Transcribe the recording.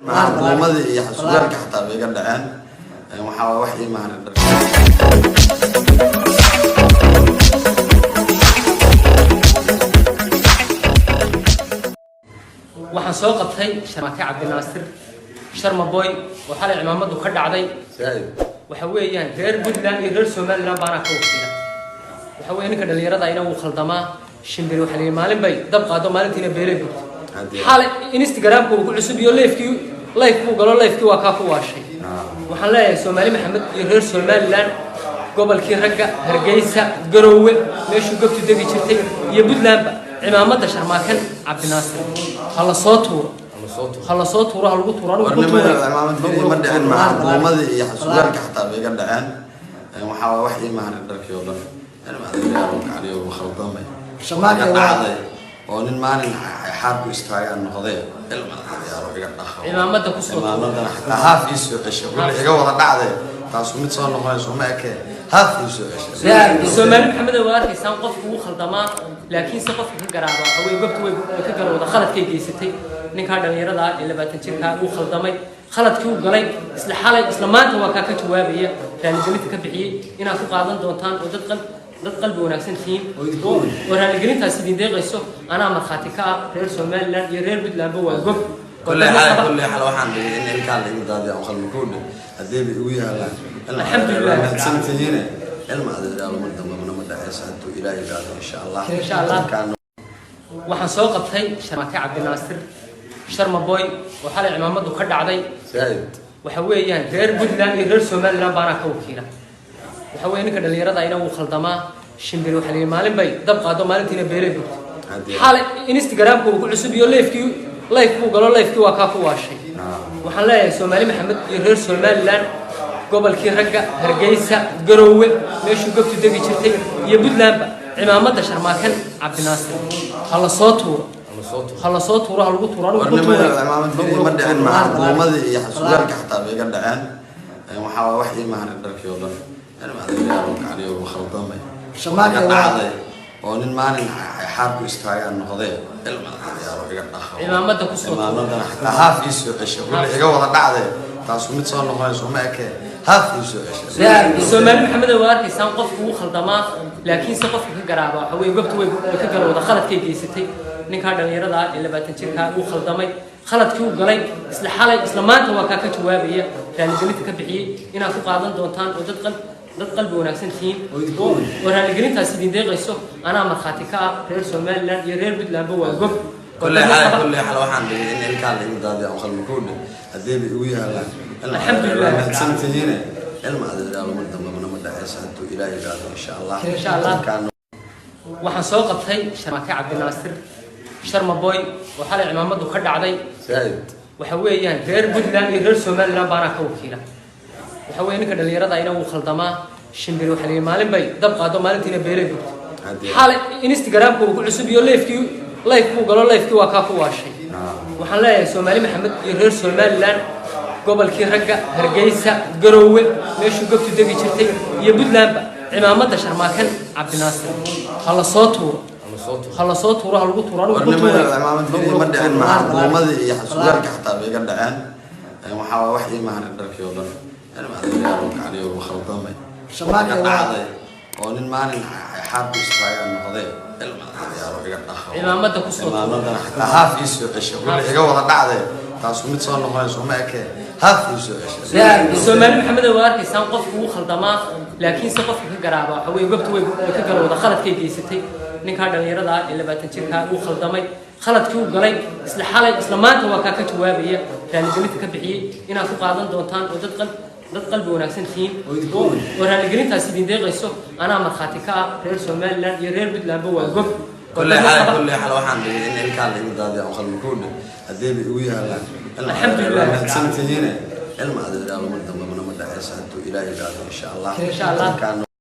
معلوماتي حسولك حتى بيقدر الآن وحاول وحي معنا waxaan soo qabtay sharmaake cabdinaasir sharma boy waxa la cimaamadu ka dhacday waxa weeyaan reer Puntland iyo reer Somaliland baana ka waqtiga waxa weeyaan ninka dhalinyarada ayna uu khaldamaa shimbir waxa la maalin bay dab qaado maalintiina beelay xalay Instagram-ku ugu cusub iyo live ku galo live-ki waa ka ku waashay waxaan leeyahay Soomaali Maxamed iyo reer Somaliland gobolkii ragga Hargeysa Garowe meeshuu gabtu degi jirtay iyo Puntland cimaamada sharmaakan cabdinaasir hala soo tuuro hala lagu tuuro معلوماتي حسولك حتى بيقدر الآن وحاول وحي معنا دركي والله أنا ما أدري أروك عليه وخلطان شمال قاعدة ونن ما حارب يستعين النهضية إلا ما أدري أروك يقدر إمامته كسر إمامته حتى هاف يسوع الشغل يجوا قاعدة تاسو متصور نهاية سو ما أكيد هاف يسوع سومالي محمد وارك إنسان قف خلطان لكن سقف كجرابة أو يقبت كجرابة خلط كي جيستي ninka dhalinyarada ee 20 jirka uu khaldamay khaladkii uu galay isla xalay isla maanta waa ka jawaabaya raaligelinta ka bixiyay inaad ku qaadan doontaan oo dad qalbi wanaagsan tihiin oo raaligelintaas idin deeqayso ana marxaati ka ah reer Somaliland iyo reer Puntland waa gob كل حال waxaan in ilkaan la imdaadi aan qalmo ku dhig hadii uu yahay alxamdulillah santiina ilma adeero madama ma dhaxaysanto ilaahay gaado insha Allah waxaan soo qabtay sharmaake cabdinaasir sharma boy waxa la cimaamadu ka dhacday waxa weeyaan reer Puntland iyo reer Somaliland baana ka wakiila waxa weeyaan ninka dhalinyarada ayna uu khaldamaa shimbir waxa la maalin bay dab qaado maalintiina beelay xalay Instagram-ku ugu cusub iyo live ku galo live-ki waa ka ku waashay waxaan leeyahay Soomaali Maxamed iyo reer Somaliland gobolkii ragga Hargeysa Garowe meeshuu gabtu degi jirtay iyo Puntland cimaamada sharmaakan cabdinaasir hala soo tuuro lagu tuuro معلوماتي حسولك حتى بيقدر الآن وحاول وحي معنا دركي والله أنا ما أدري أروك عليه وخلطان شمال قاعدة ونن ما حارب يستعين النهضية إلا ما أدري أروك يقدر إمامته كسر إمامته حتى هاف يسوع الشغل يجوا قاعدة تاسو متصور نهاية سو ما أكيد هاف يسوع سومالي محمد وارك إنسان قف خلطان لكن سقف كجرابة أو يقبت كجرابة خلط كي جيستي ninka dhalinyarada ee 20 jirka uu khaldamay khaladkii uu galay isla xalay isla maanta waa ka jawaabaya raaligelinta ka bixiyay inaad ku qaadan doontaan oo dad qalbi wanaagsan tihiin oo raaligelintaas idin deeqayso ana marxaati ka ah reer Somaliland iyo reer Puntland waa gob كل حال waxaan in ilkaan la imdaadi aan qalmo ku dhig hadii uu yahay alxamdulillah santiina ilma adeero madama ma dhaxaysanto ilaahay gaado insha Allah waxaan soo qabtay sharmaake cabdinaasir sharma boy waxa la cimaamadu ka dhacday waxa weeyaan reer Puntland iyo reer Somaliland baana ka wakiila waxa weeyaan ninka dhalinyarada ayna uu khaldamaa shimbir waxa la maalin bay dab qaado maalintiina beelay xalay Instagram-ku ugu cusub iyo live ku galo live-ki waa ka ku waashay waxaan leeyahay Soomaali Maxamed iyo reer Somaliland gobolkii ragga Hargeysa Garowe meeshuu gabtu degi jirtay iyo Puntland cimaamada sharmaakan cabdinaasir hala soo tuuro lagu tuuro معلوماتي حسولك حتى بيقدر الآن وحاول وحي معنا دركي والله أنا ما أدري أروك عليه وخلطان شمال قاعدة ونن ما حارب يستعين النهضية إلا ما أدري أروك يقدر إمامته كسر إمامته حتى هاف يسوع الشغل يجوا قاعدة تاسو متصور نهاية سو ما أكيد هاف يسوع سومالي محمد وارك إنسان قف خلطان لكن سقف كجرابة أو يقبت كجرابة خلط كي جيستي ninka dhalinyarada ee 20 jirka uu khaldamay khaladkii uu galay isla xalay isla maanta waa ka jawaabaya raaligelinta ka bixiyay inaad ku qaadan doontaan oo dad qalbi wanaagsan tihiin oo raaligelintaas idin deeqayso ana marxaati ka ah reer Somaliland iyo reer Puntland waa gob كل حال waxaan in ilkaan la imdaadi aan qalmo ku dhig hadii uu yahay alxamdulillah santiina ilma adeero madama ma dhaxaysanto ilaahay gaado insha Allah